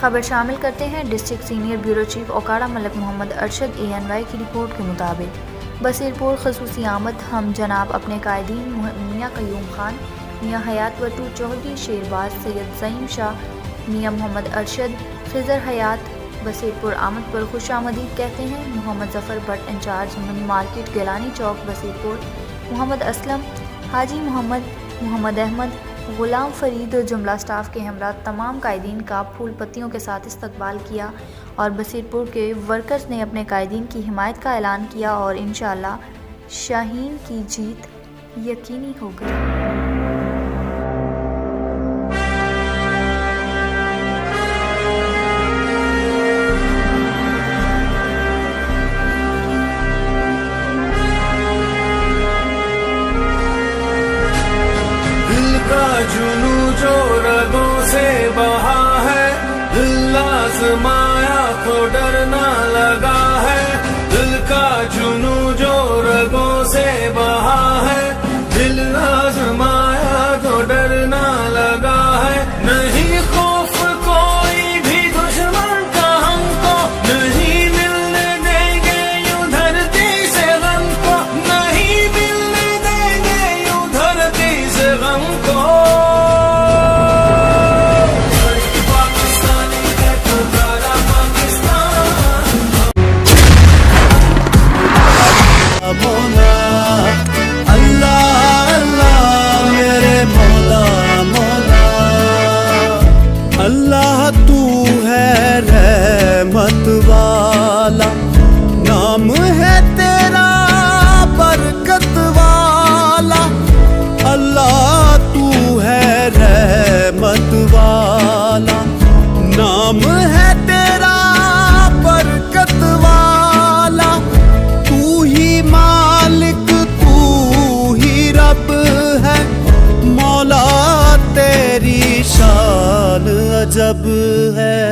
खबर शामिल करते हैं। District senior bureau chief Okara Malik Mohammad Arshad ANY की रिपोर्ट के मुताबिक बसीरपुर खसूसी आमद हम जनाब अपने कायदीन मियाँ कयूम खान, मियाँ हयात वटू चौधरी शेरबाज, सैयद ज़हीम शाह, मियाँ मोहम्मद अरशद, खिज़र हयात बसीरपुर आमद पर खुश आमदीद कहते हैं। Mohammad Zafar Bhat in charge money market Gilani Chowk Basirpur, Mohammad Aslam, Haji Mohammad Ahmed, Ghulam Farid और जुमला स्टाफ के हमरा तमाम कायदीन का फूल पत्तियों के साथ इस्तकबाल किया और बसीरपुर के वर्कर्स ने अपने कायदीन की हिमायत का ऐलान किया और इंशाअल्लाह शाहीन की जीत यकीनी हो गई। जुनू जो रगों से बहा है, दिल आज़माया तो डरना लगा है। दिल का जुनू जो रगों से बहा है, दिल आज़माया तो डरना लगा है। नहीं खौफ कोई भी दुश्मन का हमको, नहीं मिलने देंगे यूं धरती से गम को, नहीं मिलने देंगे यूं धरती से गम को। अल्लाह तू है रहमत वाला, नाम है तेरा बरकत वाला। अल्लाह तू है रहमत वाला, नाम है तेरा बरकत वाला। तू ही मालिक तू ही रब है, मौला तेरी शान अजब है।